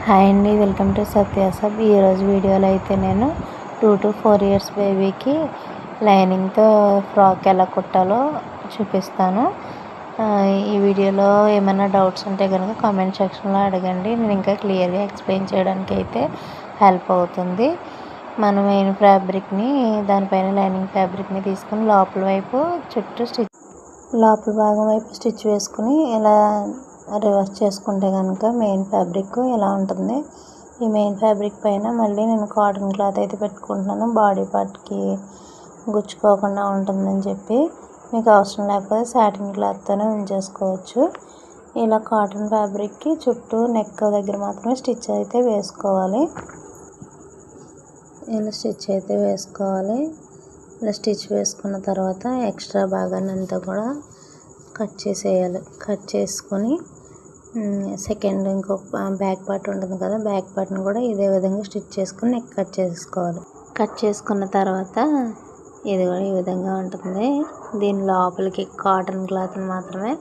Hi అండి, welcome to సత్యాసబ్. ఈరోజు వీడియోలో అయితే నేను 2 to 4 ఇయర్స్ బేబీకి లైనింగ్తో ఫ్రాక్ ఎలా కుట్టాలో చూపిస్తాను. ఈ వీడియోలో ఏమైనా డౌట్స్ ఉంటే కనుక కామెంట్ సెక్షన్లో అడగండి. నేను ఇంకా క్లియర్గా ఎక్స్ప్లెయిన్ చేయడానికి అయితే హెల్ప్ అవుతుంది. మనం మెయిన్ ఫ్యాబ్రిక్ని దానిపైన లైనింగ్ ఫ్యాబ్రిక్ని తీసుకుని లోపల భాగం వైపు స్టిచ్ వేసుకుని ఇలా రివర్స్ చేసుకుంటే కనుక మెయిన్ ఫ్యాబ్రిక్ ఇలా ఉంటుంది. ఈ మెయిన్ ఫ్యాబ్రిక్ పైన మళ్ళీ నేను కాటన్ క్లాత్ అయితే పెట్టుకుంటున్నాను, బాడీ పార్ట్కి గుచ్చుకోకుండా ఉంటుందని చెప్పి. మీకు అవసరం లేకపోతే సాటిన్ క్లాత్తోనే ఉంచేసుకోవచ్చు. ఇలా కాటన్ ఫ్యాబ్రిక్కి చుట్టూ నెక్ దగ్గర మాత్రమే స్టిచ్ అయితే వేసుకోవాలి. ఇలా స్టిచ్ వేసుకున్న తర్వాత ఎక్స్ట్రా భాగాన్ని అంతా కూడా కట్ చేసేయాలి. కట్ చేసుకొని సెకండ్ ఇంకొక బ్యాక్ పార్ట్ ఉంటుంది కదా, బ్యాక్ పార్ట్ని కూడా ఇదే విధంగా స్టిచ్ చేసుకుని నెక్ కట్ చేసుకోవాలి. కట్ చేసుకున్న తర్వాత ఇది కూడా ఈ విధంగా ఉంటుంది. దీని లోపలికి కాటన్ క్లాత్ని మాత్రమే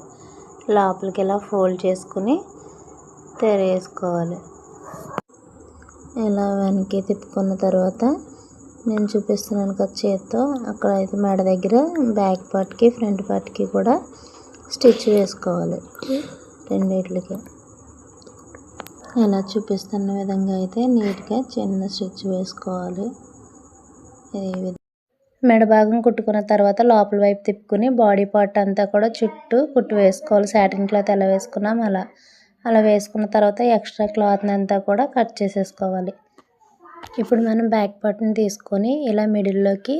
లోపలికి ఇలా ఫోల్డ్ చేసుకుని తెరేసుకోవాలి. ఇలా వెనక్కి తిప్పుకున్న తర్వాత నేను చూపిస్తున్నాను కదా చేత్తో, అక్కడ అయితే మెడ దగ్గర బ్యాక్ పార్ట్కి ఫ్రంట్ పార్ట్కి కూడా స్టిచ్ వేసుకోవాలి. రెండిట్లకి ఇలా చూపిస్తున్న విధంగా అయితే నీట్గా చిన్న స్టిచ్ వేసుకోవాలి. మెడ భాగం కుట్టుకున్న తర్వాత లోపల వైపు తిప్పుకుని బాడీ పార్ట్ అంతా కూడా చుట్టూ కుట్టు వేసుకోవాలి. సాటిన్ క్లాత్ ఎలా వేసుకున్నాం అలా వేసుకున్న తర్వాత ఎక్స్ట్రా క్లాత్ని అంతా కూడా కట్ చేసేసుకోవాలి. ఇప్పుడు మనం బ్యాక్ పార్ట్ని తీసుకొని ఇలా మిడిల్లోకి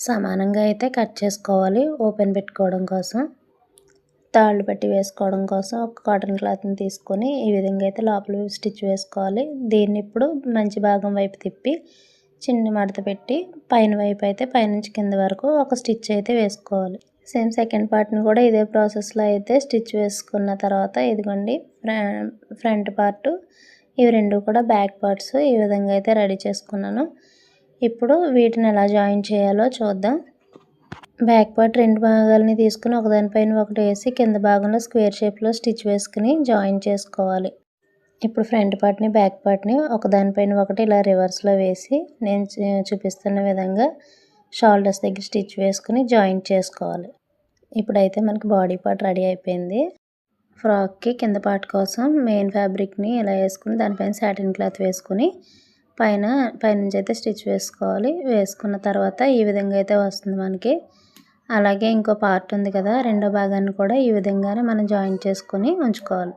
సమానంగా అయితే కట్ చేసుకోవాలి. ఓపెన్ పెట్టుకోవడం కోసం, తాళ్ళు పెట్టి వేసుకోవడం కోసం ఒక కాటన్ క్లాత్ని తీసుకొని ఈ విధంగా అయితే లోపల స్టిచ్ వేసుకోవాలి. దీన్ని ఇప్పుడు మంచి భాగం వైపు తిప్పి చిన్న మడత పెట్టి పైన వైపు అయితే పైనుంచి కింద వరకు ఒక స్టిచ్ అయితే వేసుకోవాలి. సేమ్ సెకండ్ పార్ట్ని కూడా ఇదే ప్రాసెస్లో అయితే స్టిచ్ వేసుకున్న తర్వాత ఇదిగోండి ఫ్రంట్ పార్ట్, ఇవి రెండు కూడా బ్యాక్ పార్ట్స్ ఈ విధంగా అయితే రెడీ చేసుకున్నాను. ఇప్పుడు వీటిని ఎలా జాయిన్ చేయాలో చూద్దాం. బ్యాక్ పార్ట్ రెండు భాగాలని తీసుకుని ఒకదానిపైన ఒకటి వేసి కింద భాగంలో స్క్వేర్ షేప్లో స్టిచ్ వేసుకుని జాయిన్ చేసుకోవాలి. ఇప్పుడు ఫ్రంట్ పార్ట్ని బ్యాక్ పార్ట్ని ఒకదానిపైన ఒకటి ఇలా రివర్స్లో వేసి నేను చూపిస్తున్న విధంగా షోల్డర్స్ దగ్గర స్టిచ్ వేసుకుని జాయిన్ చేసుకోవాలి. ఇప్పుడైతే మనకి బాడీ పార్ట్ రెడీ అయిపోయింది. ఫ్రాక్కి కింద పార్ట్ కోసం మెయిన్ ఫ్యాబ్రిక్ని ఇలా వేసుకుని దానిపైన సాటిన్ క్లాత్ వేసుకుని పైనుంచి అయితే స్టిచ్ వేసుకోవాలి. వేసుకున్న తర్వాత ఈ విధంగా అయితే వస్తుంది మనకి. అలాగే ఇంకో పార్ట్ ఉంది కదా, రెండో భాగాన్ని కూడా ఈ విధంగానే మనం జాయిన్ చేసుకొని ఉంచుకోవాలి.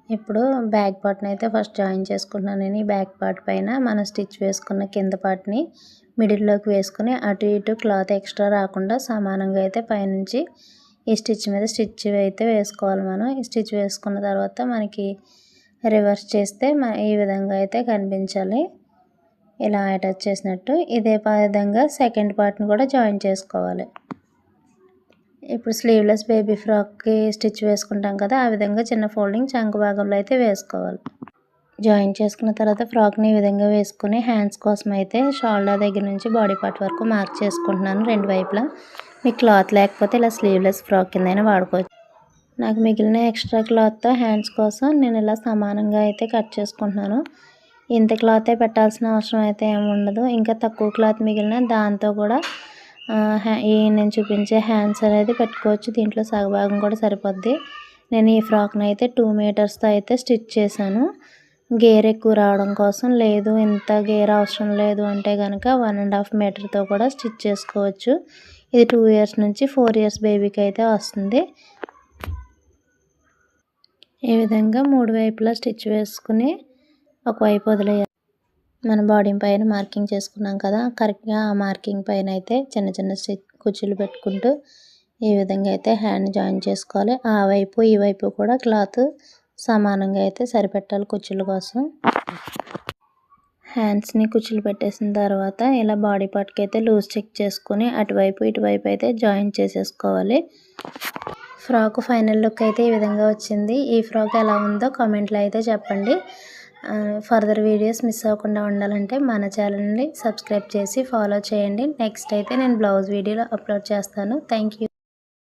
ఇప్పుడు బ్యాక్ పార్ట్ని అయితే ఫస్ట్ జాయిన్ చేసుకుంటున్నాను. నేను ఈ బ్యాక్ పార్ట్ పైన మనం స్టిచ్ వేసుకున్న కింద పార్ట్ని మిడిల్లోకి వేసుకుని అటు ఇటు క్లాత్ ఎక్స్ట్రా రాకుండా సమానంగా అయితే పైనుంచి ఈ స్టిచ్ మీద స్టిచ్ అయితే వేసుకోవాలి. మనం ఈ స్టిచ్ వేసుకున్న తర్వాత మనకి రివర్స్ చేస్తే ఈ విధంగా అయితే కనిపించాలి, ఇలా అటాచ్ చేసినట్టు. ఇదే విధంగా సెకండ్ పార్ట్ని కూడా జాయిన్ చేసుకోవాలి. ఇప్పుడు స్లీవ్లెస్ బేబీ ఫ్రాక్కి స్టిచ్ వేసుకుంటాం కదా, ఆ విధంగా చిన్న ఫోల్డింగ్ చంక భాగంలో అయితే వేసుకోవాలి. జాయిన్ చేసుకున్న తర్వాత ఫ్రాక్ని ఈ విధంగా వేసుకుని హ్యాండ్స్ కోసం అయితే షోల్డర్ దగ్గర నుంచి బాడీ పార్ట్ వరకు మార్క్ చేసుకుంటున్నాను రెండు వైపులా. మీకు క్లాత్ లేకపోతే ఇలా స్లీవ్లెస్ ఫ్రాక్ కిందైనా వాడుకోవచ్చు. నాకు మిగిలిన ఎక్స్ట్రా క్లాత్తో హ్యాండ్స్ కోసం నేను ఇలా సమానంగా అయితే కట్ చేసుకుంటున్నాను. ఇంత క్లాతే పెట్టాల్సిన అవసరం అయితే ఏమి ఉండదు. ఇంకా తక్కువ క్లాత్ మిగిలిన దాంతో కూడా నేను చూపించే హ్యాండ్స్ అనేది పెట్టుకోవచ్చు. దీంట్లో సగభాగం కూడా సరిపోద్ది. నేను ఈ ఫ్రాక్ని అయితే 2 మీటర్స్తో అయితే స్టిచ్ చేశాను. గేర్ ఎక్కువ రావడం కోసం. లేదు ఇంత గేర్ అవసరం లేదు అంటే కనుక 1.5 మీటర్తో కూడా స్టిచ్ చేసుకోవచ్చు. ఇది 2 ఇయర్స్ నుంచి 4 ఇయర్స్ బేబీకి అయితే వస్తుంది. ఈ విధంగా 3 వైపులా స్టిచ్ వేసుకుని ఒకవైపు వదిలేయాలి. మన బాడీ పైన మార్కింగ్ చేసుకున్నాం కదా, కరెక్ట్గా ఆ మార్కింగ్ పైన అయితే చిన్న చిన్న కుచ్చులు పెట్టుకుంటూ ఈ విధంగా అయితే హ్యాండ్ జాయిన్ చేసుకోవాలి. ఆ వైపు ఈ వైపు కూడా క్లాత్ సమానంగా అయితే సరిపెట్టాలి కుచ్చుల కోసం. హ్యాండ్స్ని కుచ్చులు పెట్టేసిన తర్వాత ఇలా బాడీ పార్ట్కి అయితే లూజ్ చెక్ చేసుకుని అటువైపు ఇటువైపు అయితే జాయిన్ చేసేసుకోవాలి. ఫ్రాక్ ఫైనల్ లుక్ అయితే ఈ విధంగా వచ్చింది. ఈ ఫ్రాక్ ఎలా ఉందో కామెంట్లో అయితే చెప్పండి. ఫర్దర్ వీడియోస్ మిస్ అవ్వకుండా ఉండాలంటే మన ఛానల్ని సబ్స్క్రైబ్ చేసి ఫాలో చేయండి. నెక్స్ట్ అయితే నేను బ్లౌజ్ వీడియోలో అప్లోడ్ చేస్తాను. Thank you.